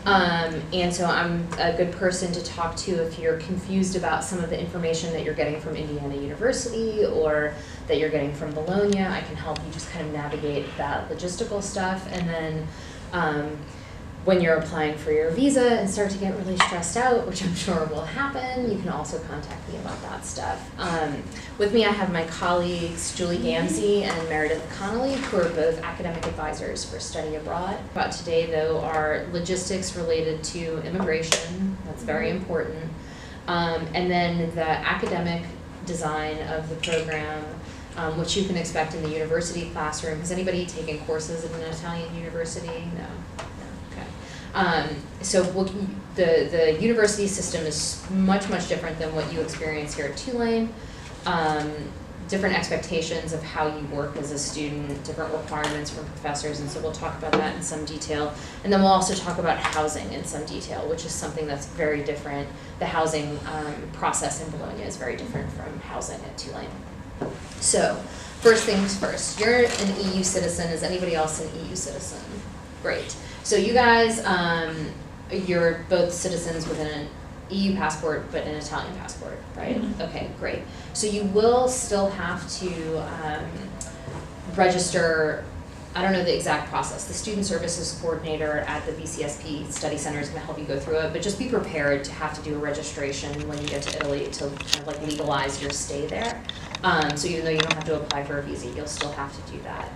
And so I'm a good person to talk to if you're confused about some of the information that you're getting from Indiana University or that you're getting from Bologna. I can help you just kind of navigate that logistical stuff. And then when you're applying for your visa and start to get really stressed out, which I'm sure will happen, you can also contact me about that stuff. With me I have my colleagues Julie Gamsey and Meredith Connolly, who are both academic advisors for study abroad. About today though are logistics related to immigration, that's very important, and then the academic design of the program, which you can expect in the university classroom. Has anybody taken courses at an Italian university? No. So the university system is much different than what you experience here at Tulane. Different expectations of how you work as a student, different requirements from professors, and so we'll talk about that in some detail. And then we'll also talk about housing in some detail, which is something that's very different. The housing process in Bologna is very different from housing at Tulane. So, first things first, you're an EU citizen. Is anybody else an EU citizen? Great. So you guys, you're both citizens with an EU passport, but an Italian passport, right? Mm-hmm. Okay, great. So you will still have to register. I don't know the exact process. The Student Services Coordinator at the VCSP Study Center is going to help you go through it, but just be prepared to have to do a registration when you get to Italy to kind of like legalize your stay there. So even though you don't have to apply for a visa, you'll still have to do that.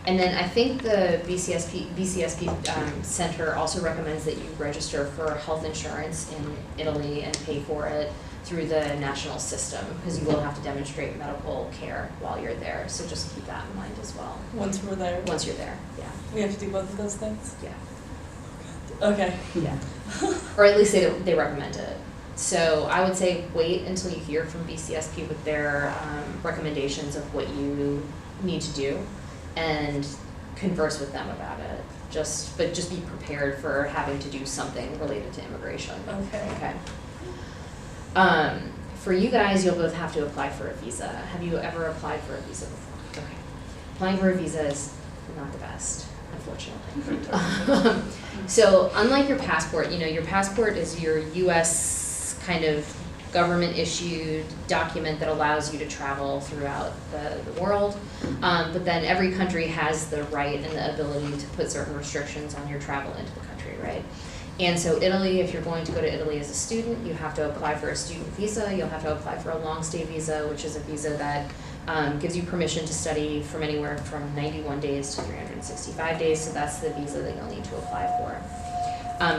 And then I think the VCSP Center also recommends that you register for health insurance in Italy and pay for it through the national system, because you will have to demonstrate medical care while you're there. So just keep that in mind as well. Once we're there? Once you're there, yeah. We have to do both of those things? Yeah. Okay. Yeah. Or at least they recommend it. So I would say wait until you hear from VCSP with their recommendations of what you need to do, and converse with them about it. But just be prepared for having to do something related to immigration. Okay. Okay. For you guys, you'll both have to apply for a visa. Have you ever applied for a visa before? Okay. Applying for a visa is not the best, unfortunately. So unlike your passport, your passport is your U.S. kind of government issued document that allows you to travel throughout the world. But then every country has the right and the ability to put certain restrictions on your travel into the country, right? And so Italy, if you're going to go to Italy as a student, you have to apply for a student visa. You'll have to apply for a long stay visa, which is a visa that gives you permission to study from anywhere from 91 days to 365 days. So that's the visa that you'll need to apply for.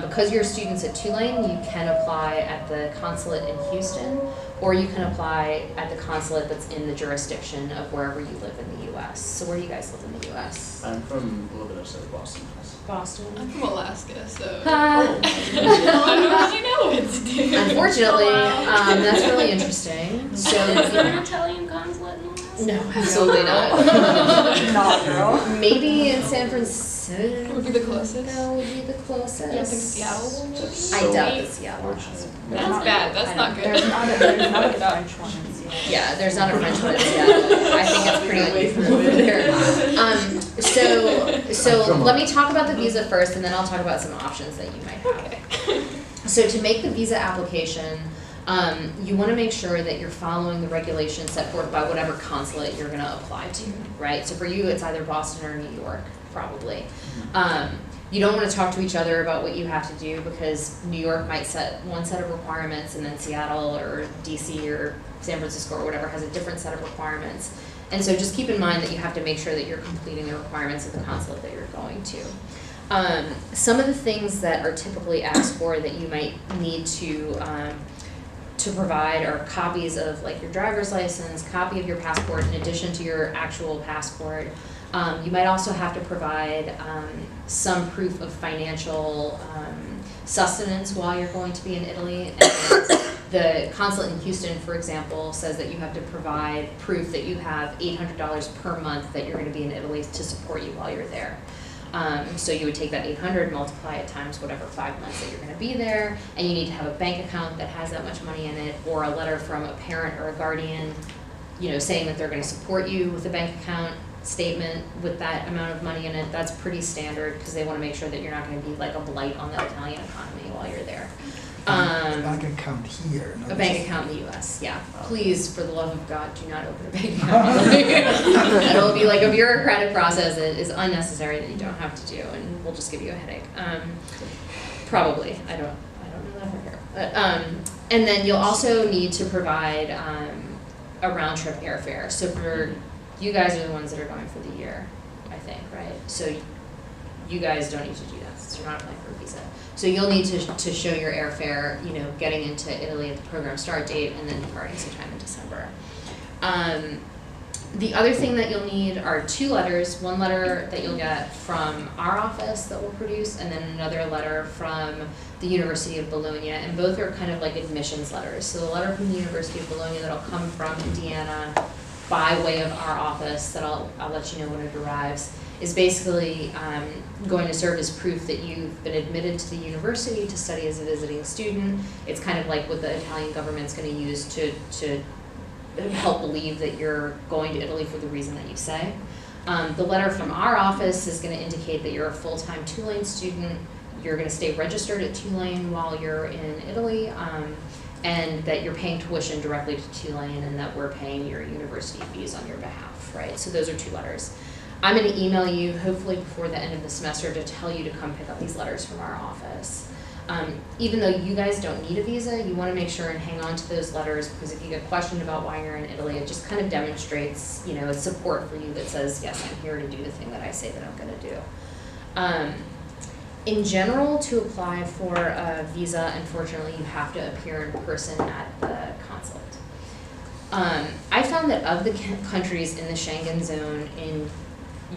Because you're students at Tulane, you can apply at the consulate in Houston, or you can apply at the consulate that's in the jurisdiction of wherever you live in the U.S. So where do you guys live in the U.S.? I'm from a little bit outside of Boston. Boston? I'm from Alaska, so I don't really know what to do. Unfortunately, that's really interesting. So is there an Italian consulate in Alaska? No, absolutely not. Not girl. Maybe in San Francisco. Would be the closest. No, would be the closest. You don't think Seattle maybe? I doubt that Seattle has. That's bad. That's not good. There's not a French one in Seattle. Yeah, there's not a French one in Seattle. I think it's pretty unusual over there. So let me talk about the visa first, and then I'll talk about some options that you might have. Okay. So to make the visa application, you want to make sure that you're following the regulations set forth by whatever consulate you're going to apply to, right? So for you, it's either Boston or New York, probably. You don't want to talk to each other about what you have to do, because New York might set one set of requirements, and then Seattle or DC or San Francisco or whatever has a different set of requirements. And so just keep in mind that you have to make sure that you're completing the requirements of the consulate that you're going to. Some of the things that are typically asked for that you might need to provide are copies of like your driver's license, copy of your passport in addition to your actual passport. You might also have to provide some proof of financial sustenance while you're going to be in Italy. And the consulate in Houston, for example, says that you have to provide proof that you have $800 per month that you're going to be in Italy to support you while you're there. So you would take that 800, multiply it times whatever 5 months that you're going to be there, and you need to have a bank account that has that much money in it, or a letter from a parent or a guardian, saying that they're going to support you with a bank account. statement with that amount of money in it. That's pretty standard because they want to make sure that you're not going to be like a blight on the Italian economy while you're there. Bank account here. A bank account in the US, yeah. Please, for the love of God, do not open a bank account. It'll be like a bureaucratic process that is unnecessary that you don't have to do, and will just give you a headache. Probably, I don't know that for sure. But, and then you'll also need to provide a round trip airfare. So for, you guys are the ones that are going for the year, I think, right? So you guys don't need to do that since you're not applying for a visa. So you'll need to show your airfare, you know, getting into Italy at the program start date and then departing sometime in December. The other thing that you'll need are 2 letters. One letter that you'll get from our office that we'll produce, and then another letter from the University of Bologna, and both are kind of like admissions letters. So the letter from the University of Bologna that'll come from Indiana by way of our office, that I'll let you know when it arrives, is basically going to serve as proof that you've been admitted to the university to study as a visiting student. It's kind of like what the Italian government's going to use to help believe that you're going to Italy for the reason that you say. The letter from our office is going to indicate that you're a full-time Tulane student, you're going to stay registered at Tulane while you're in Italy, and that you're paying tuition directly to Tulane, and that we're paying your university fees on your behalf, right? So those are 2 letters. I'm going to email you, hopefully before the end of the semester, to tell you to come pick up these letters from our office. Even though you guys don't need a visa, you want to make sure and hang on to those letters, because if you get questioned about why you're in Italy, it just kind of demonstrates, you know, it's support for you that says, yes, I'm here to do the thing that I say that I'm going to do. In general, to apply for a visa, unfortunately, you have to appear in person at the consulate. I found that of the countries in the Schengen zone in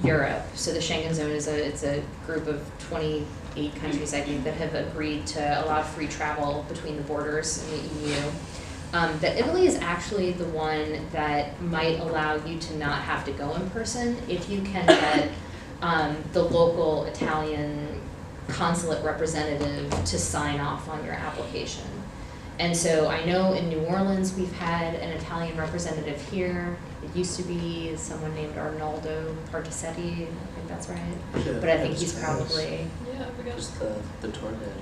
Europe, so the Schengen zone is it's a group of 28 countries, I think, that have agreed to allow free travel between the borders in the EU. That Italy is actually the one that might allow you to not have to go in person if you can get the local Italian consulate representative to sign off on your application. And so I know in New Orleans we've had an Italian representative here. It used to be someone named Arnaldo Particetti, I think that's right. Yeah, But I think it's he's probably, Yeah, I forgot. just the tour guide.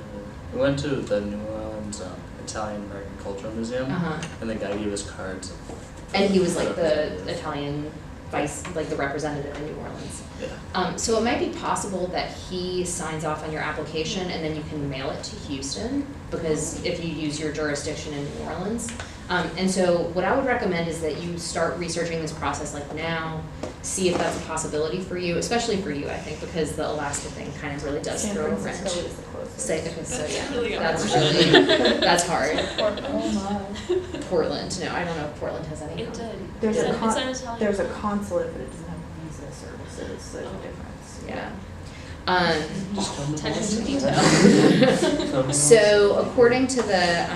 We went to the New Orleans Italian American Cultural Museum, and the guy gave us cards. and he was like the Italian like the representative in New Orleans. Yeah. So it might be possible that he signs off on your application and then you can mail it to Houston, because if you use your jurisdiction in New Orleans. And so what I would recommend is that you start researching this process like now, see if that's a possibility for you, especially for you, I think, because the Alaska thing kind of really does throw a wrench. San Francisco is the closest. So yeah, really hard. that's really, that's hard. Oh my. Portland, no, I don't know if Portland has any. It did. There's It's a an Italian. There's a consulate, but it doesn't have visa services, so there's a difference. Yeah. Just tell me Attention to what- detail. Tell me So what- according to the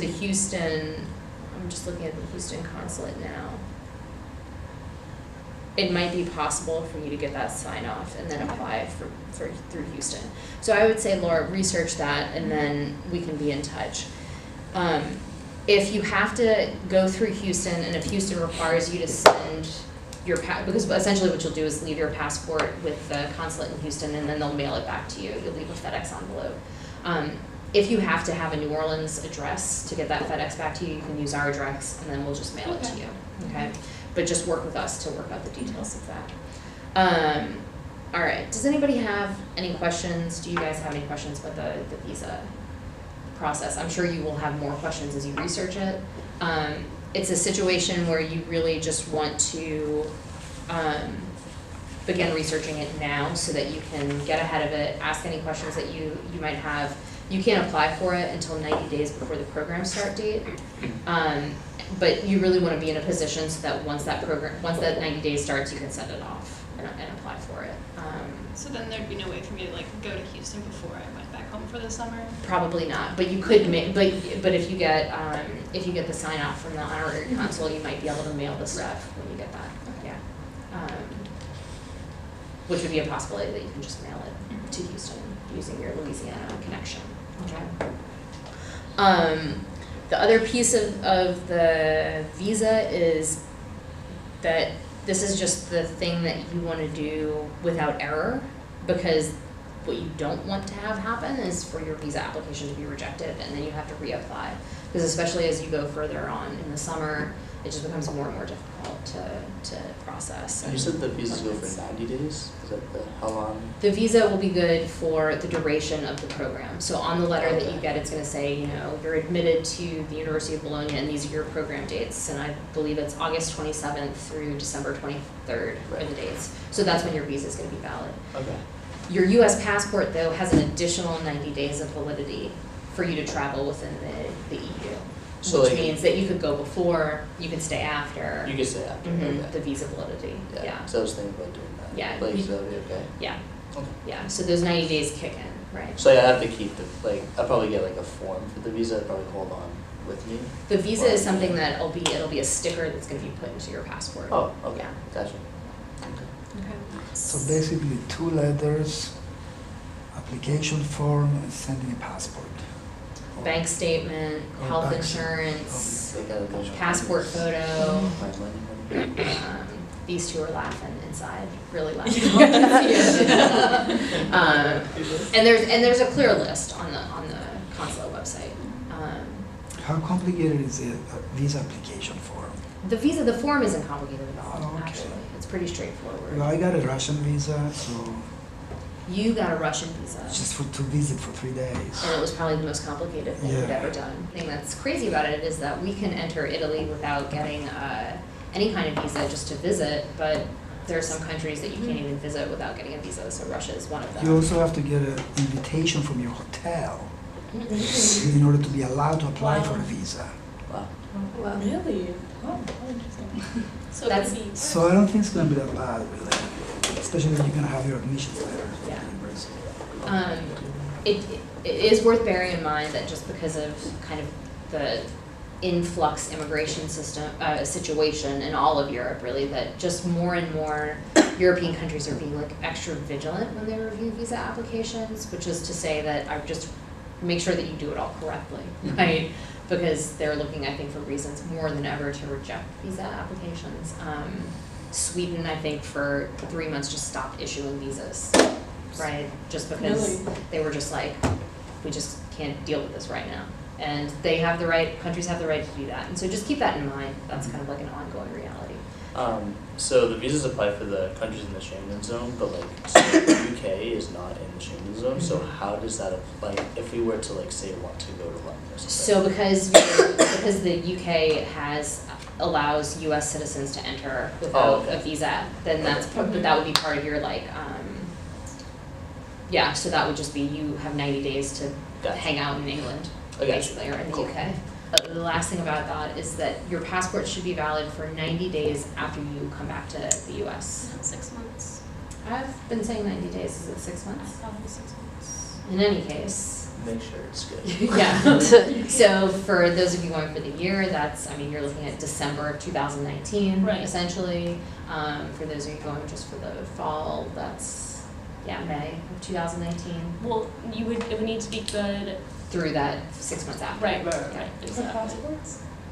Houston, I'm just looking at the Houston consulate now. It might be possible for you to get that sign off and then apply for through Houston. So I would say, Laura, research that and then we can be in touch. If you have to go through Houston, and if Houston requires you to send your because essentially what you'll do is leave your passport with the consulate in Houston, and then they'll mail it back to you. You'll leave a FedEx envelope. If you have to have a New Orleans address to get that FedEx back to you, you can use our address, and then we'll just mail it to you. Okay, but just work with us to work out the details of that. All right. Does anybody have any questions? Do you guys have any questions about the visa process? I'm sure you will have more questions as you research it. It's a situation where you really just want to begin researching it now so that you can get ahead of it, ask any questions that you might have. You can't apply for it until 90 days before the program start date, but you really want to be in a position so that once that 90 days starts, you can send it off and apply for it. So then there'd be no way for me to like go to Houston before I went back home for the summer? Probably not, but you could but if you get the sign off from the honorary consul, you might be able to mail the stuff when you get that. Yeah, which would be a possibility that you can just mail it to Houston using your Louisiana connection. Okay. The other piece of the visa is that this is just the thing that you wanna do without error, because what you don't want to have happen is for your visa application to be rejected and then you have to reapply. Because especially as you go further on in the summer, it just becomes more and more difficult to process. You said the visas go for 90 days? Is that how long? The visa will be good for the duration of the program. So on the letter that you get, it's gonna say, you know, you're admitted to the University of Bologna and these are your program dates. And I believe it's August 27th through December 23rd are the dates. So that's when your visa is gonna be valid. Okay. Your US passport, though, has an additional 90 days of validity for you to travel within the EU. So which like, means that you could go before, you could stay after. you could stay after, Mhm, okay. the visa validity, yeah. So I was thinking about doing that. Yeah, Like, you- so that'd be okay? Yeah, Okay. yeah, so those 90 days kick in, right? So I have to keep I'll probably get like a form for the visa, I'd probably hold on with me. The visa is something that it'll be a sticker that's gonna be put into your passport. Oh, okay, Yeah. gotcha. Okay. Okay. So basically 2 letters, application form, and sending a passport. Bank statement, Oh, health bank insurance, They gotta go. passport photo. My money. These two are laughing inside, really laughing. And there's a clear list on the consulate website. How complicated is a visa application form? The form isn't complicated at all, Oh, okay. actually. It's pretty straightforward. Well, I got a Russian visa, so You got a Russian visa. just to visit for 3 days. And it was probably the most complicated thing you've Yeah. ever done. The thing that's crazy about it is that we can enter Italy without getting any kind of visa just to visit, but there are some countries that you can't even visit without getting a visa, so Russia is one of them. You also have to get an invitation from your hotel in order to be allowed to apply for a visa. Wow. Well, Really? Oh, interesting. So it That's- could be. So I don't think it's gonna be that bad, really, especially when you're gonna have your admission letter at Yeah. the university. It is worth bearing in mind that just because of kind of the influx immigration situation in all of Europe, really, that just more and more European countries are being like extra vigilant when they review visa applications, which is to say that I just make sure that you do it all correctly, right? Because they're looking, I think, for reasons more than ever to reject visa applications. Sweden, I think, for 3 months just stopped issuing visas, right? Just because they were just like, we just can't deal with this right now. And they have the right, countries have the right to do that. And so just keep that in mind. That's kind of like an ongoing reality. So the visas apply for the countries in the Schengen zone, but so the UK is not in the Schengen zone, so how does that apply, if we were to say want to go to London or something? So because the UK allows US citizens to enter without a visa, then that would be part of your so that would just be you have 90 days to hang out in England, basically, or in the UK. The last thing about that is that your passport should be valid for 90 days after you come back to the US. Not 6 months. I've been saying 90 days, is it 6 I months? thought it was 6 months. In any case. Make sure it's good. Yeah. So for those of you going for the year, you're looking at December of 2019, Right. essentially. For those of you going just for the fall, that's, May of 2019. Well, it would need to be good. Through that 6 months after. Right, Yeah. exactly.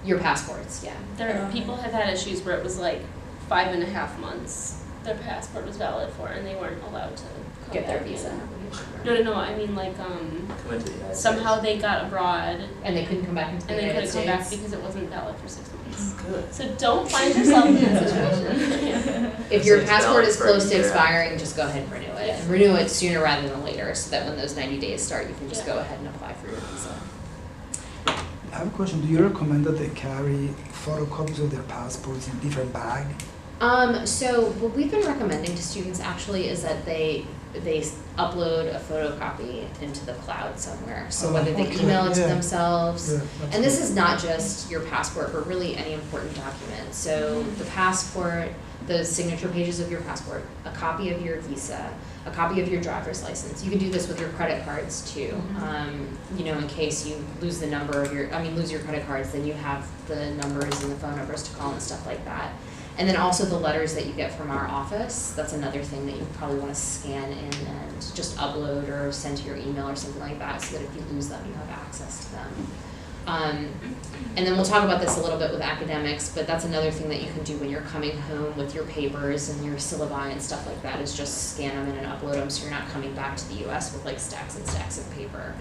Your passports, yeah. People have had issues where it was 5.5 months their passport was valid for, and they weren't allowed to come Get their back visa in. application. No, I mean Come into the United somehow States. they got abroad And they couldn't come back into the and they United couldn't come back States. because it wasn't valid for 6 months. Good. So don't find yourself in that situation. If your It's passport valid is for a close to year expiring, just go ahead and renew it. Yes. And renew it sooner rather than later, so that when those 90 days start, you can just Yeah. go ahead and apply for your visa. I have a question. Do you recommend that they carry photocopies of their passports in different bag? So what we've been recommending to students actually is that they upload a photocopy into the cloud somewhere. So Oh, whether they okay, email it to yeah. themselves, Yeah, that's and this good. is not just your passport, but really any important document. So the passport, the signature pages of your passport, a copy of your visa, a copy of your driver's license. You can do this with your credit cards too. In case you lose the number of lose your credit cards, then you have the numbers and the phone numbers to call and stuff like that. And then also the letters that you get from our office, that's another thing that you probably want to scan in and just upload or send to your email or something like that, so that if you lose them, you have access to them. And then we'll talk about this a little bit with academics, but that's another thing that you can do when you're coming home with your papers and your syllabi and stuff like that, is just scan them in and upload them so you're not coming back to the US with like stacks and stacks of paper.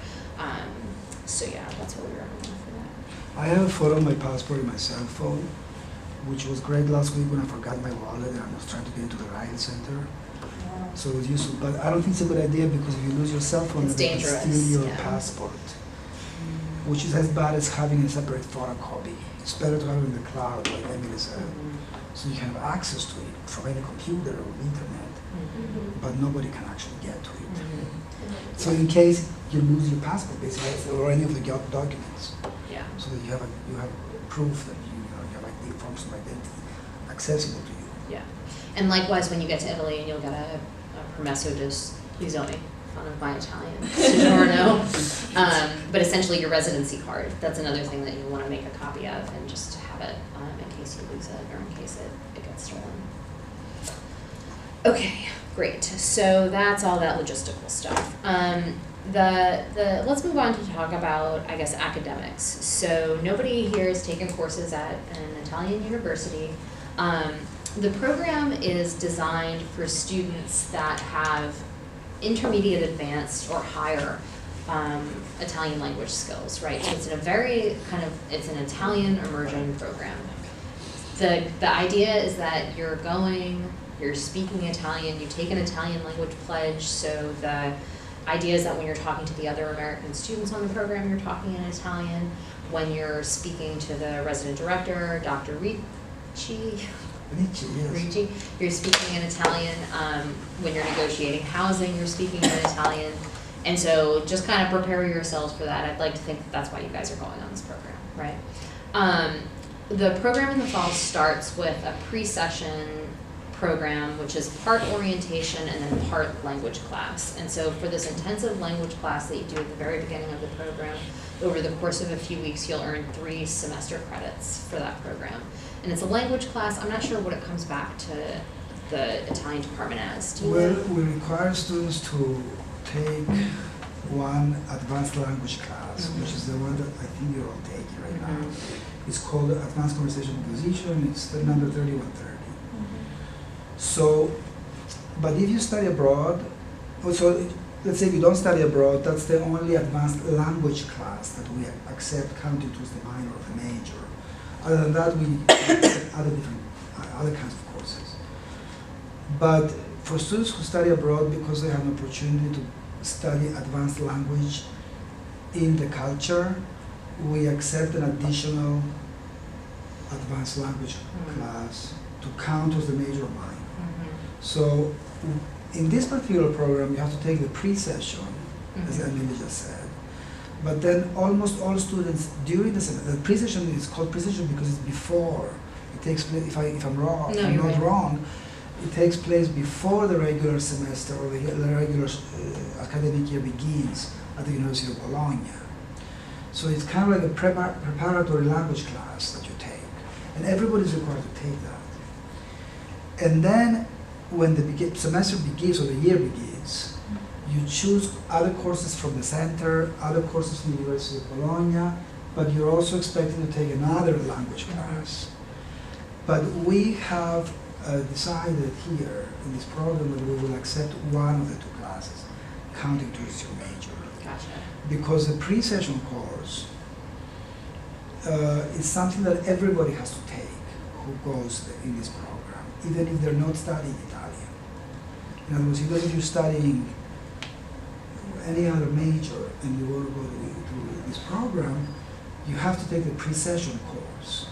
So yeah, that's what we recommend for that. I have a photo of my passport in my cell phone, which was great last week when I forgot my wallet and I was trying to get into the Ryan Center. So it was useful, but I don't think it's a good idea because if you lose your cell phone, It's they can dangerous, steal your yeah. passport, which is as bad as having a separate photocopy. It's better to have it in the cloud, like Emily said, so you can have access to it from any computer or internet, but nobody can actually get to it. So in case you lose your passport, basically, or any of the documents, Yeah. so that you have proof that you have ID, forms of identity accessible to you. Yeah. And likewise, when you get to Italy, and you'll get a permesso di soggiorno of my Italian, soggiorno. But essentially your residency card. That's another thing that you want to make a copy of and just to have it in case you lose it or in case it gets stolen. Okay, great. So that's all that logistical stuff. Let's move on to talk about, I guess, academics. So nobody here has taken courses at an Italian university. The program is designed for students that have intermediate, advanced, or higher Italian language skills, right? So it's in a very it's an Italian immersion program. The idea is that you're speaking Italian, you take an Italian language pledge, so the idea is that when you're talking to the other American students on the program, you're talking in Italian. When you're speaking to the resident director, Dr. Ricci, you're speaking in Italian. When you're negotiating housing, you're speaking in Italian. And so just kind of prepare yourselves for that. I'd like to think that that's why you guys are going on this program, right? The program in the fall starts with a pre-session program, which is part orientation and then part language class. And so for this intensive language class that you do at the very beginning of the program, over the course of a few weeks, you'll earn 3 semester credits for that program. And it's a language class. I'm not sure what it comes back to the Italian department as. Well, we require students to take one advanced language class, which is the one that I think you're all taking right now. It's called Advanced Conversation Acquisition. It's the number 3130. So, but if you study abroad, so let's say if you don't study abroad, that's the only advanced language class that we accept counting towards the minor or the major. Other than that, we accept other kinds of courses. But for students who study abroad, because they have an opportunity to study advanced language in the culture, we accept an additional advanced language class to count as the major or minor. So in this particular program, you have to take the pre-session, as Amelia just said. But then almost all students during the semester, the pre-session is called pre-session because it's before. It takes place, if I'm wrong, No, if I'm you're not right. wrong, it takes place before the regular semester or the regular academic year begins at the University of Bologna. So it's kind of like a preparatory language class that you take. And everybody's required to take that. And then when the semester begins or the year begins, you choose other courses from the center, other courses from the University of Bologna, but you're also expected to take another language class. But we have decided here in this program that we will accept one of the 2 classes, counting towards your major. Gotcha. Because the pre-session course is something that everybody has to take who goes in this program, even if they're not studying Italian. In other words, even if you're studying any other major and you want to go to this program, you have to take the pre-session course.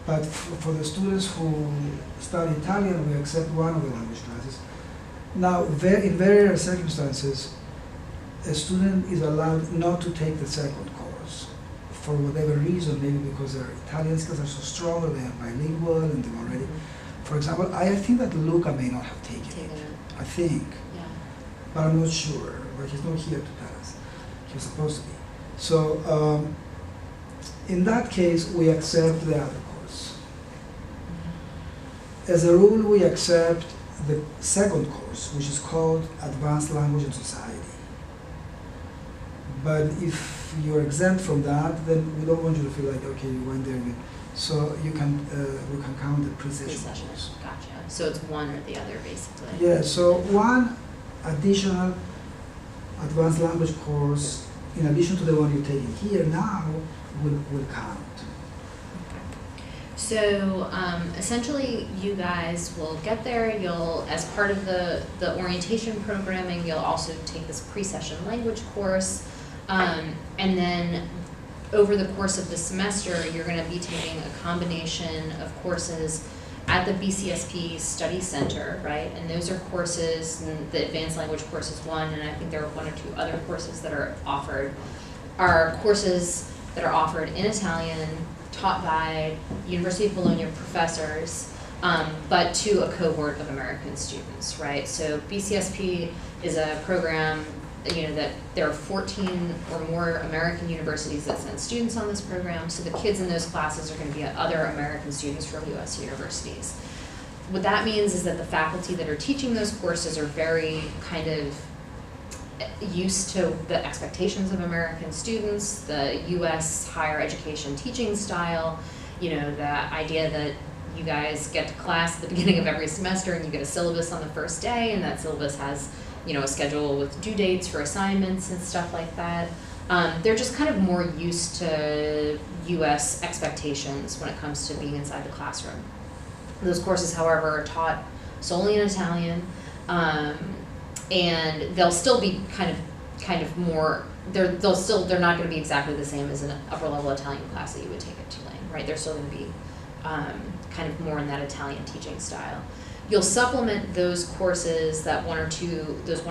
But for the students who study Italian, we accept one of the language classes. Now, in very rare circumstances, a student is allowed not to take the second course for whatever reason, maybe because their Italian skills are so strong or they are bilingual and they've already. For example, I think that Luca may not have taken it. I think, but I'm not sure. But he's not here to tell us. He was supposed to be. So in that case, we accept the other course. As a rule, we accept the second course, which is called Advanced Language and Society. But if you're exempt from that, then we don't want you to feel like, okay, you went there, so you can, we can count the pre-session Pre-session, course. gotcha. So it's one or the other, basically. Yeah, so one additional advanced language course, in addition to the one you're taking here now, will count. So essentially, you guys will get there. You'll, as part of the orientation programming, you'll also take this pre-session language course, and then over the course of the semester, you're going to be taking a combination of courses at the BCSP Study Center, right? And those are courses, and the advanced language course is one, and I think there are one or two other courses that are offered. Are courses that are offered in Italian, taught by University of Bologna professors, but to a cohort of American students, right? So BCSP is a program, you know, that there are 14 or more American universities that send students on this program, so the kids in those classes are going to be other American students from US universities. What that means is that the faculty that are teaching those courses are very kind of used to the expectations of American students, the US higher education teaching style, you know, the idea that you guys get to class at the beginning of every semester and you get a syllabus on the first day, and that syllabus has, you know, a schedule with due dates for assignments and stuff like that. They're just kind of more used to US expectations when it comes to being inside the classroom. Those courses, however, are taught solely in Italian, and they'll still be kind of more, they're not going to be exactly the same as an upper level Italian class that you would take at Tulane, right? They're still going to be kind of more in that Italian teaching style. You'll supplement those courses, those one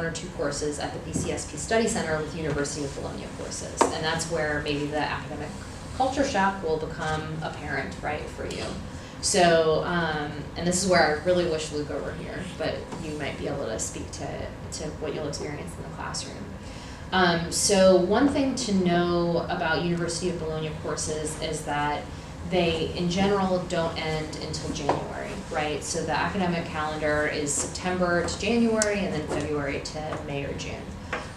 or two courses at the BCSP Study Center with University of Bologna courses, and that's where maybe the academic culture shock will become apparent, right, for you. So, and this is where I really wish Luca were here, but you might be able to speak to what you'll experience in the classroom. So one thing to know about University of Bologna courses is that they, in general, don't end until January, right? So the academic calendar is September to January, and then February to May or June.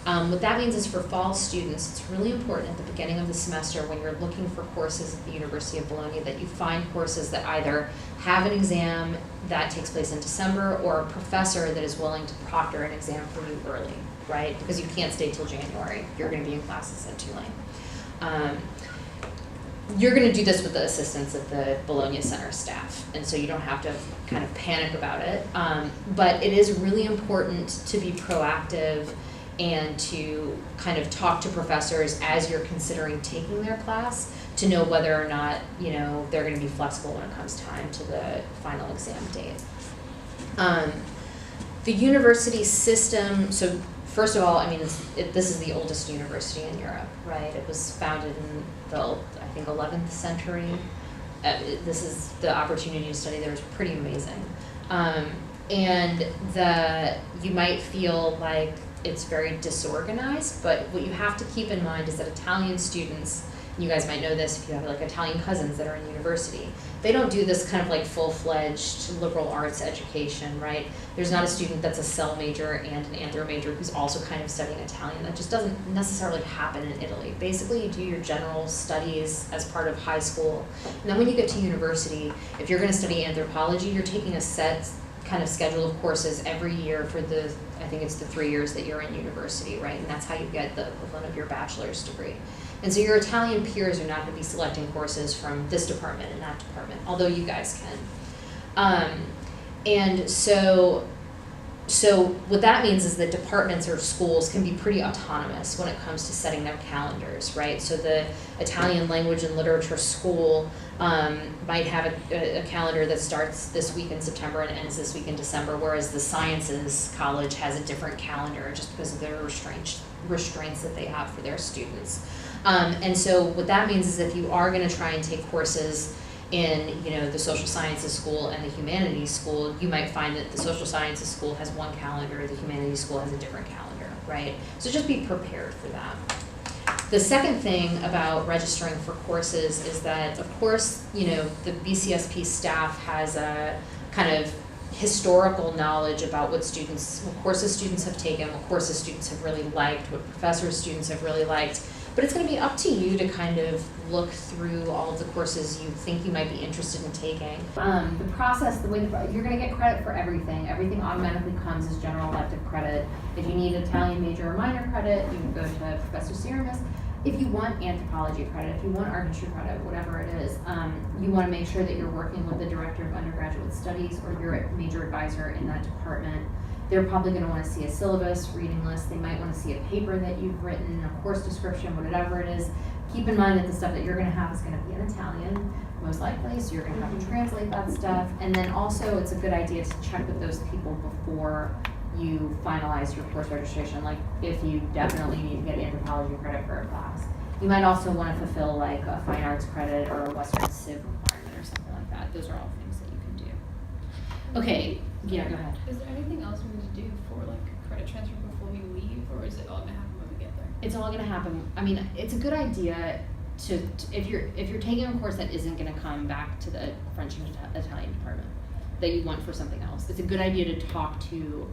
What that means is for fall students, it's really important at the beginning of the semester when you're looking for courses at the University of Bologna that you find courses that either have an exam that takes place in December or a professor that is willing to proctor an exam for you early, right? Because you can't stay till January. You're going to be in classes at Tulane. You're going to do this with the assistance of the Bologna Center staff, and so you don't have to kind of panic about it. But it is really important to be proactive and to kind of talk to professors as you're considering taking their class to know whether or not, you know, they're going to be flexible when it comes time to the final exam date. The university system, so first of all, I mean, this is the oldest university in Europe, right? It was founded in the, I think, 11th century. This is the opportunity to study there is pretty amazing. And you might feel like it's very disorganized, but what you have to keep in mind is that Italian students, and you guys might know this if you have like Italian cousins that are in university, they don't do this kind of like full-fledged liberal arts education, right? There's not a student that's a cell major and an anthro major who's also kind of studying Italian. That just doesn't necessarily happen in Italy. Basically, you do your general studies as part of high school, and then when you get to university, if you're going to study anthropology, you're taking a set kind of schedule of courses every year for the, I think it's the 3 years that you're in university, right? And that's how you get the equivalent of your bachelor's degree. And so your Italian peers are not going to be selecting courses from this department and that department, although you guys can. And so what that means is that departments or schools can be pretty autonomous when it comes to setting their calendars, right? So the Italian language and literature school might have a calendar that starts this week in September and ends this week in December, whereas the sciences college has a different calendar just because of their restraints that they have for their students. And so what that means is if you are going to try and take courses in, you know, the social sciences school and the humanities school, you might find that the social sciences school has one calendar, the humanities school has a different calendar, right? So just be prepared for that. The second thing about registering for courses is that, of course, you know, the BCSP staff has a kind of historical knowledge about what courses students have taken, what courses students have really liked, what professors students have really liked. But it's gonna be up to you to kind of look through all of the courses you think you might be interested in taking. The process, the way you're gonna get credit for everything. Everything automatically comes as general elective credit. If you need Italian major or minor credit, you can go to Professor Ceramis. If you want anthropology credit, if you want art history credit, whatever it is, you wanna make sure that you're working with the director of undergraduate studies or your major advisor in that department. They're probably gonna wanna see a syllabus, reading list, they might wanna see a paper that you've written, a course description, whatever it is. Keep in mind that the stuff that you're gonna have is gonna be in Italian, most likely, so you're gonna have to translate that stuff. And then also, it's a good idea to check with those people before you finalize your course registration, like if you definitely need to get anthropology credit for a class. You might also wanna fulfill like a fine arts credit or a Western Civ requirement or something like that. Those are all things that you can do. Okay, yeah, go ahead. Is there anything else we need to do for like credit transfer before we leave, or is it all gonna happen when we get there? It's all gonna happen. I mean, it's a good idea to if you're taking a course that isn't gonna come back to the French and Italian department that you want for something else, it's a good idea to talk to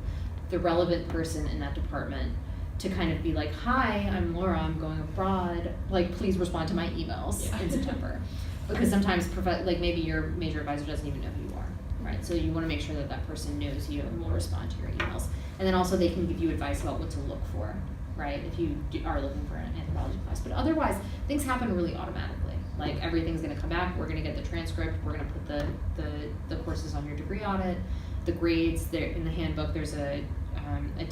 the relevant person in that department to kind of be like, hi, I'm Laura, I'm going abroad, like please respond to my emails in September. Because sometimes like maybe your major advisor doesn't even know who you are, right? So you wanna make sure that that person knows you and will respond to your emails. And then also they can give you advice about what to look for, right? If you are looking for an anthropology class. But otherwise, things happen really automatically. Like everything's gonna come back, we're gonna get the transcript, we're gonna put the courses on your degree audit, the grades, there in the handbook, there's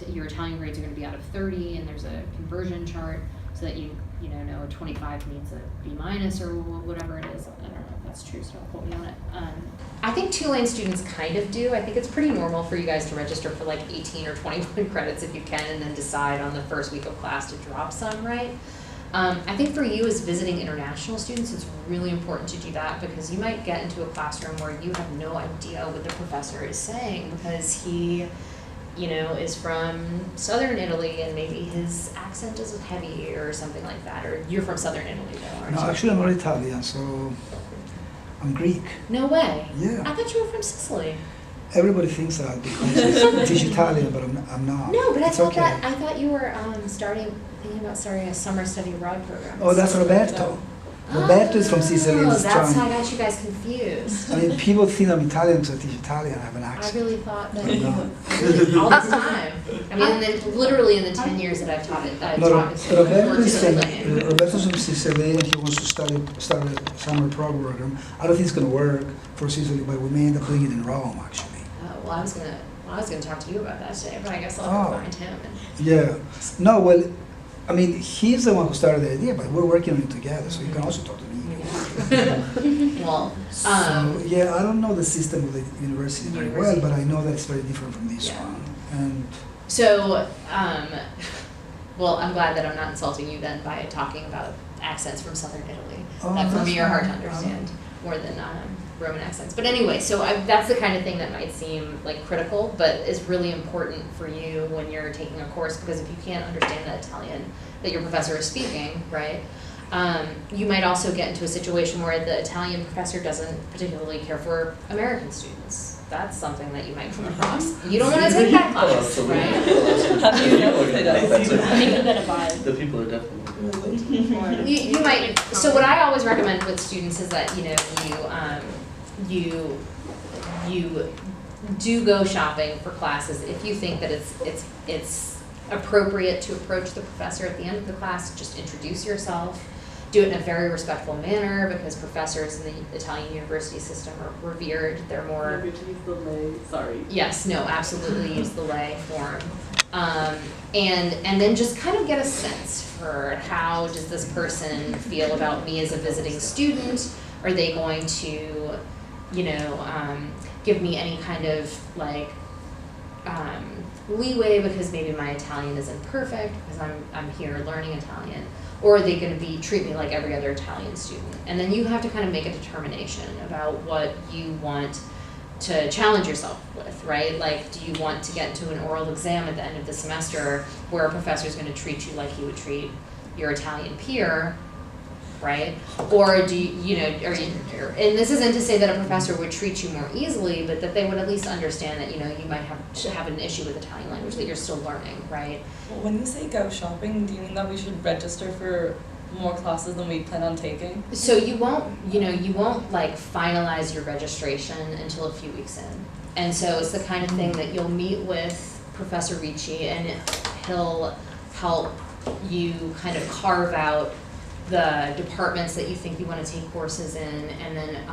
your Italian grades are gonna be out of 30 and there's a conversion chart so that you know 25 means a B minus or whatever it is. I don't know if that's true, so don't quote me on it. I think Tulane students kind of do. I think it's pretty normal for you guys to register for like 18 or 21 credits if you can and then decide on the first week of class to drop some, right? I think for you as visiting international students, it's really important to do that because you might get into a classroom where you have no idea what the professor is saying because he, is from southern Italy and maybe his accent is heavy or something like that. Or you're from southern Italy though, aren't you? No, actually I'm not Italian, so I'm Greek. No way. Yeah. I thought you were from Sicily. Everybody thinks that because I teach Italian, but I'm not. No, but I thought thought you were thinking about starting a summer study abroad program. Oh, that's Roberto. Roberto is from Sicily. Oh, He's that's how I trying. got you guys confused. I mean, people think I'm Italian because I teach Italian. I have an I accent. really thought that I'm you not. all this time. I mean, literally in the 10 years that I've taught it, No, Roberto is from Tulane. Roberto's from Sicily and he wants to start a summer program. I don't think it's going to work for Sicily, but we may end up doing it in Rome actually. Oh, well, I was gonna talk to you about that today, but I guess I'll go find him. Yeah. No, well, I mean, he's the one who started the idea, but we're working on it together, so you can also talk to me. Well, So, yeah, I don't know the system of the university very well, University. but I know that it's very different from this Yeah. one. And so, well, I'm glad that I'm not insulting you then by talking about accents from southern Italy. Oh, That for that's me are hard to fine. understand more than Roman accents. But anyway, so that's the kind of thing that might seem like critical, but is really important for you when you're taking a course because if you can't understand the Italian that your professor is speaking, right? You might also get into a situation where the Italian professor doesn't particularly care for American students. That's something that you might come across. You don't want to take that class, right? How do you know if they don't? I think you get a vibe. The people are definitely good. You might. So what I always recommend with students is that you do go shopping for classes if you think that it's appropriate to approach the professor at the end of the class. Just introduce yourself. Do it in a very respectful manner because professors in the Italian university system are revered. They're more. Sorry. Yes, no, absolutely use the lay form. And then just kind of get a sense for how does this person feel about me as a visiting student? Are they going to, give me any kind of leeway because maybe my Italian isn't perfect because I'm here learning Italian? Or are they going to treat me like every other Italian student? And then you have to kind of make a determination about what you want to challenge yourself with, right? Like, do you want to get into an oral exam at the end of the semester where a professor is going to treat you like he would treat your Italian peer, right? Or do you, and this isn't to say that a professor would treat you more easily, but that they would at least understand that, you might have an issue with Italian language that you're still learning, right? Well, when you say go shopping, do you mean that we should register for more classes than we plan on taking? So you won't like finalize your registration until a few weeks in. And so it's the kind of thing that you'll meet with Professor Ricci and he'll help you kind of carve out the departments that you think you want to take courses in, and then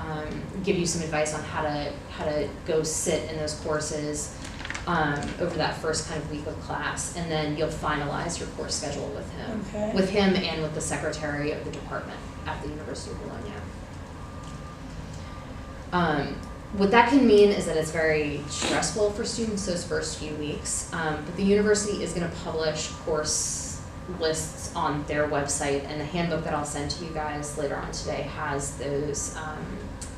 give you some advice on how to go sit in those courses over that first kind of week of class, and then you'll finalize your course schedule with him. Okay. With him and with the secretary of the department at the University of Bologna. What that can mean is that it's very stressful for students those first few weeks, but the university is going to publish course lists on their website, and the handbook that I'll send to you guys later on today has those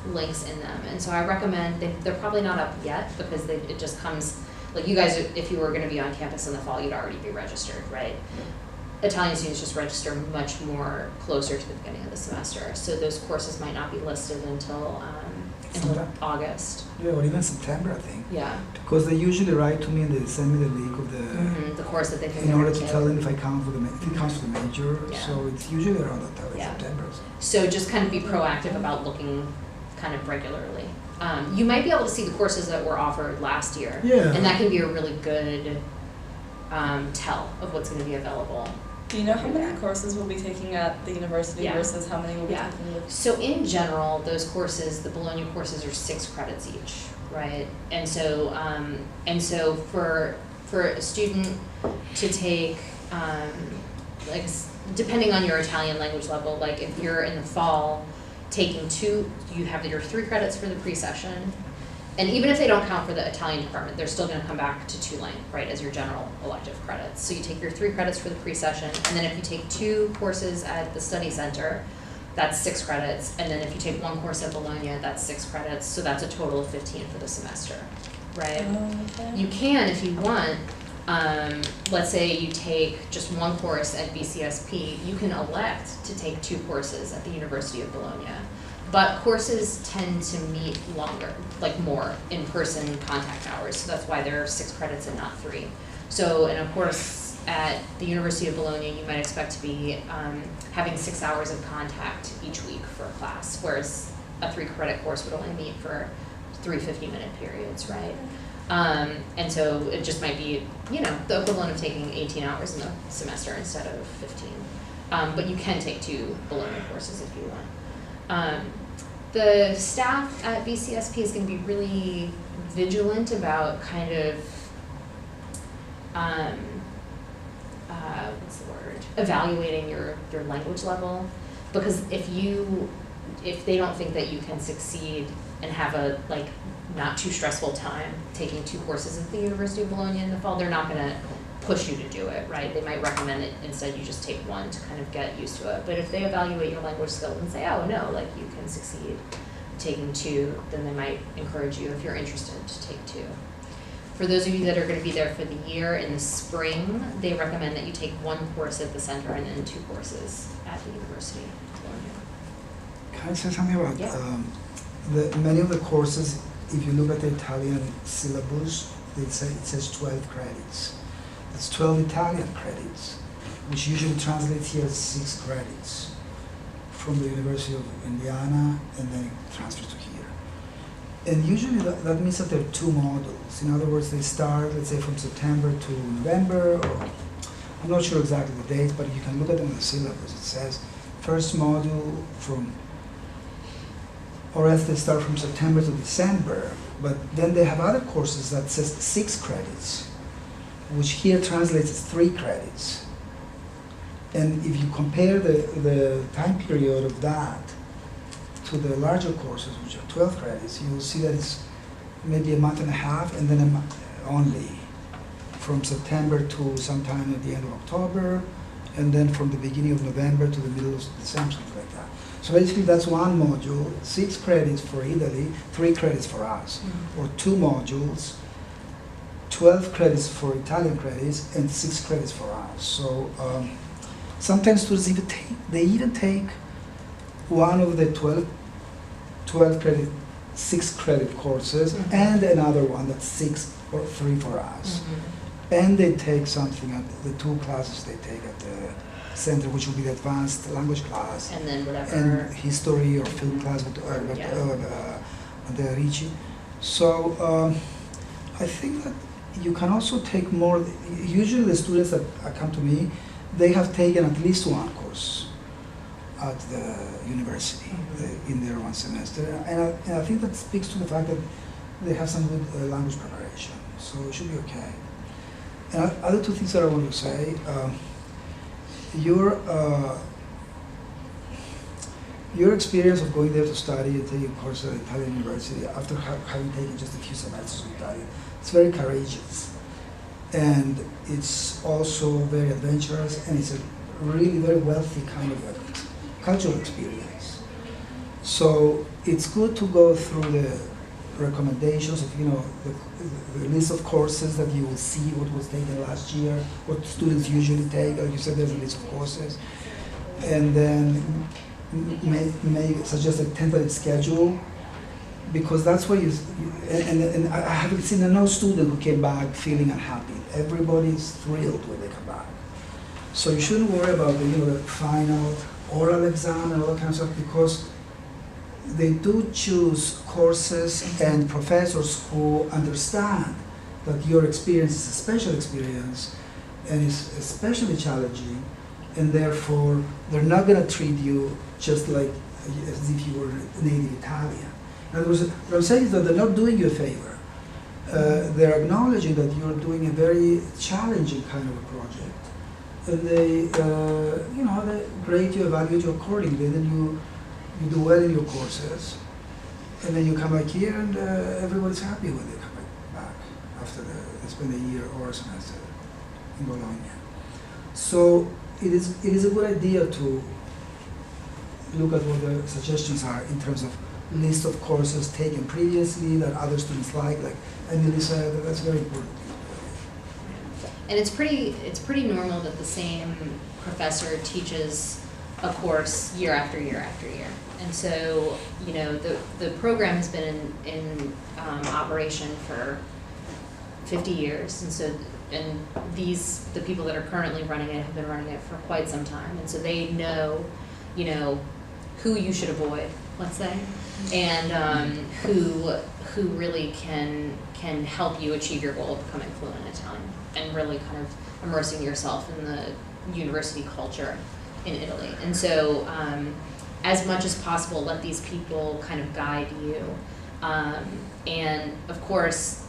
links in them. And so I recommend, they're probably not up yet because it just comes, like you guys, if you were going to be on campus in the fall, you'd already be registered, right? Italian students just register much more closer to the beginning of the semester, so those courses might not be listed until August. Yeah, or even September, I think. Yeah. Because they usually write to me and they send me the link of The course that they can in order to take. tell them if I count for if it counts for the major. Yeah. So it's usually around that time, Yeah. September. So just kind of be proactive about looking kind of regularly. You might be able to see the courses that were offered last year. Yeah. And that can be a really good tell of what's going to be available. Do you know how many courses we'll be taking at the university Yeah. versus how many we'll be Yeah. taking with? So in general, those courses, the Bologna courses, are 6 credits each, right? And so for a student to take, like depending on your Italian language level, like if you're in the fall taking 2, you have your 3 credits for the pre-session. And even if they don't count for the Italian department, they're still going to come back to 2 length, right, as your general elective credits. So you take your 3 credits for the pre-session, and then if you take 2 courses at the study center, that's 6 credits. And then if you take 1 course at Bologna, that's 6 credits. So that's a total of 15 for the semester, right? Okay. You can, if you want, let's say you take just 1 course at BCSP, you can elect to take 2 courses at the University of Bologna. But courses tend to meet longer, like more in-person contact hours, so that's why there are 6 credits and not 3. So in a course at the University of Bologna, you might expect to be having 6 hours of contact each week for a class, whereas a 3-credit course would only meet for 3 50-minute periods, right? And so it just might be, the equivalent of taking 18 hours in the semester instead of 15. But you can take 2 Bologna courses if you want. The staff at BCSP is going to be really vigilant about kind of, evaluating your language level, because if they don't think that you can succeed and have a not too stressful time taking 2 courses at the University of Bologna in the fall, they're not going to push you to do it, right? They might recommend it instead you just take 1 to kind of get used to it. But if they evaluate your language skills and say, oh no, you can succeed taking 2, then they might encourage you, if you're interested, to take 2. For those of you that are going to be there for the year, in the spring, they recommend that you take 1 course at the center and then 2 courses at the University of Bologna. Can I say something about many of the courses? If you look at the Italian syllabus, it says 12 credits. It's 12 Italian credits, which usually translates here as 6 credits from the University of Indiana, and then it transfers to here. And usually that means that there are 2 modules. In other words, they start, let's say, from September to November, or I'm not sure exactly the dates, but you can look at them in the syllabus. It says first module or else they start from September to December, but then they have other courses that says 6 credits, which here translates as 3 credits. And if you compare the time period of that to the larger courses, which are 12 credits, you will see that it's maybe a month and a half, and then a month only, from September to sometime at the end of October, and then from the beginning of November to the middle of December, something like that. So basically that's 1 module, 6 credits for Italy, 3 credits for us, or 2 modules, 12 credits for Italian credits, and 6 credits for us. So sometimes students even take one of the 12 credit, 6 credit courses, and another one that's 6 or 3 for us. And they take something at the 2 classes they take at the center, which will be the advanced language class, And then whatever. and history or film class with the Ricci. So I think that you can also take more. Usually the students that come to me, they have taken at least one course at the university in their one semester, and I think that speaks to the fact that they have some good language preparation, so it should be okay. And other two things that I want to say, your experience of going there to study and taking a course at Italian university after having taken just a few semesters of Italian, it's very courageous, and it's also very adventurous, and it's a really very wealthy kind of a cultural experience. So it's good to go through the recommendations of, the list of courses that you will see what was taken last year, what students usually take. Like you said, there's a list of courses, and then may suggest a tentative schedule, because that's where and I haven't seen no student who came back feeling unhappy. Everybody's thrilled when they come back. So you shouldn't worry about the final oral exam and all that kind of stuff, because they do choose courses and professors who understand that your experience is a special experience and is especially challenging, and therefore they're not going to treat you just like as if you were native Italian. In other words, what I'm saying is that they're not doing you a favor. They're acknowledging that you're doing a very challenging kind of a project, and they, they grade you, evaluate you accordingly. Then you do well in your courses, and then you come back here, and everybody's happy when they come back after they spend a year or a semester in Bologna. So it is a good idea to look at what the suggestions are in terms of list of courses taken previously that other students like Emily said. That's very important. And it's pretty normal that the same professor teaches a course year after year after year. And so, the program has been in operation for 50 years, and the people that are currently running it have been running it for quite some time, and so they know, who you should avoid, let's say, and who really can help you achieve your goal of becoming fluent in Italian and really kind of immersing yourself in the university culture in Italy. And so, as much as possible, let these people kind of guide you. And of course,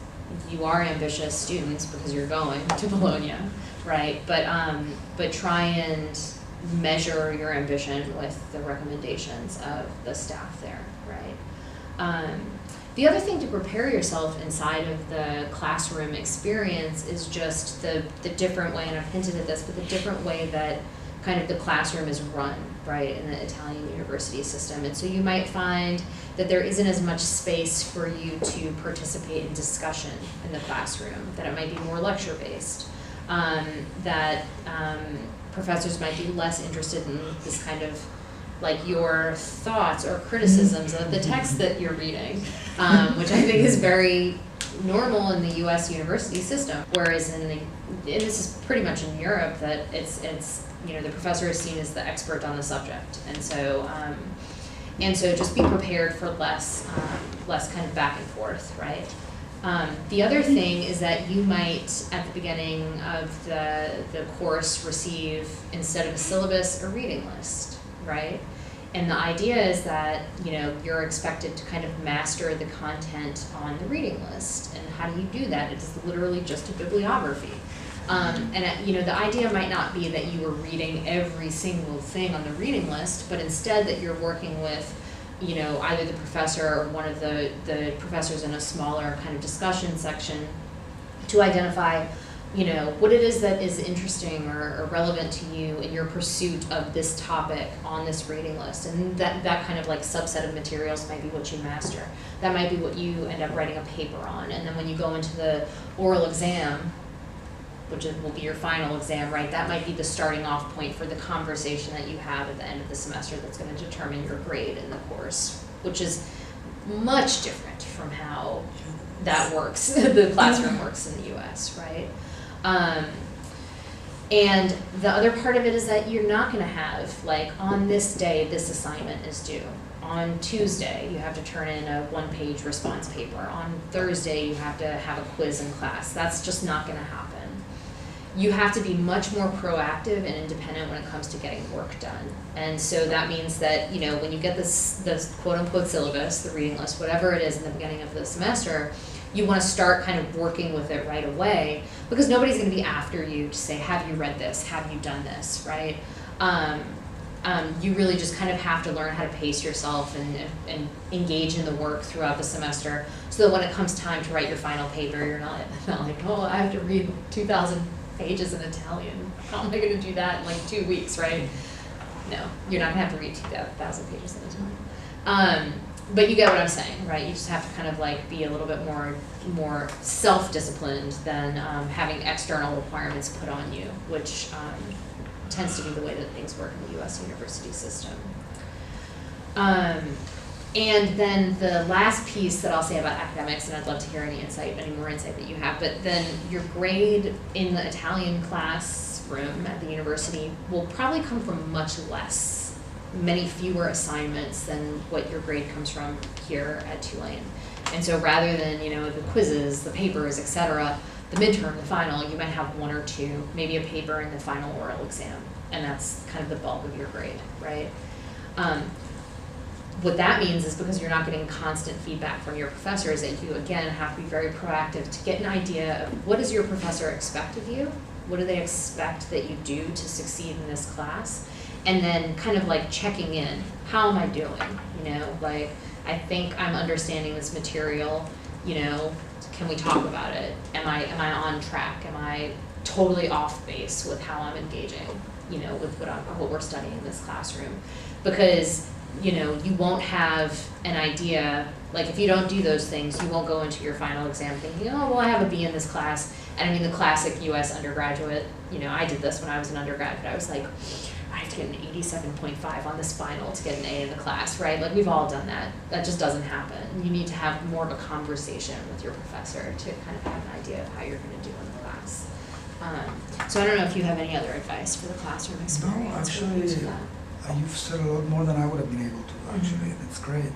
you are ambitious students because you're going to Bologna, right? But try and measure your ambition with the recommendations of the staff there, right? The other thing to prepare yourself inside of the classroom experience is just the different way, and I've hinted at this, but the different way that kind of the classroom is run, right, in the Italian university system. And so you might find that there isn't as much space for you to participate in discussion in the classroom, that it might be more lecture-based, that professors might be less interested in this kind of like your thoughts or criticisms of the text that you're reading, which I think is very normal in the U.S. university system. Whereas and this is pretty much in Europe, that it's the professor is seen as the expert on the subject, and so just be prepared for less kind of back and forth, right? The other thing is that you might, at the beginning of the course, receive, instead of a syllabus, a reading list, right? And the idea is that, you're expected to kind of master the content on the reading list. And how do you do that? It's literally just a bibliography. The idea might not be that you are reading every single thing on the reading list, but instead that you're working with, either the professor or one of the professors in a smaller kind of discussion section to identify, what it is that is interesting or relevant to you in your pursuit of this topic on this reading list. And that kind of like subset of materials might be what you master. That might be what you end up writing a paper on. And then when you go into the oral exam, which will be your final exam, right? That might be the starting off point for the conversation that you have at the end of the semester that's going to determine your grade in the course, which is much different from how that works, the classroom works in the US, right? And the other part of it is that you're not gonna have, like, on this day, this assignment is due. On Tuesday, you have to turn in a one-page response paper. On Thursday, you have to have a quiz in class. That's just not gonna happen. You have to be much more proactive and independent when it comes to getting work done. And so that means that, you know, when you get this quote-unquote syllabus, the reading list, whatever it is in the beginning of the semester, you want to start kind of working with it right away, because nobody's going to be after you to say, have you read this? Have you done this? Right? You really just kind of have to learn how to pace yourself and engage in the work throughout the semester, so that when it comes time to write your final paper, you're not like, oh, I have to read 2,000 pages in Italian. How am I going to do that in like 2 weeks, right? No, you're not going to have to read 2,000 pages in Italian. But you get what I'm saying, right? You just have to kind of like be a little bit more self-disciplined than having external requirements put on you, which tends to be the way that things work in the U.S. university system. And then the last piece that I'll say about academics, and I'd love to hear any more insight that you have, but then your grade in the Italian classroom at the university will probably come from many fewer assignments than what your grade comes from here at Tulane. And so rather than, you know, the quizzes, the papers, et cetera, the midterm, the final, you might have one or two, maybe a paper and the final oral exam, and that's kind of the bulk of your grade, right? What that means is, because you're not getting constant feedback from your professors, that you, again, have to be very proactive to get an idea of what does your professor expect of you? What do they expect that you do to succeed in this class? And then kind of like checking in. How am I doing? You know, like, I think I'm understanding this material, you know, can we talk about it? Am I on track? Am I totally off base with how I'm engaging, you know, with what we're studying in this classroom? Because, you know, you won't have an idea, like if you don't do those things, you won't go into your final exam thinking, oh, well, I have a B in this class. And I mean, the classic US undergraduate, you know, I did this when I was an undergraduate. I was like, I have to get an 87.5 on this final to get an A in the class, right? Like, we've all done that. That just doesn't happen. You need to have more of a conversation with your professor to kind of have an idea of how you're going to do in the class. So I don't know if you have any other advice for the classroom experience. No, actually, you've said a lot more than I would have been able to, actually. That's great.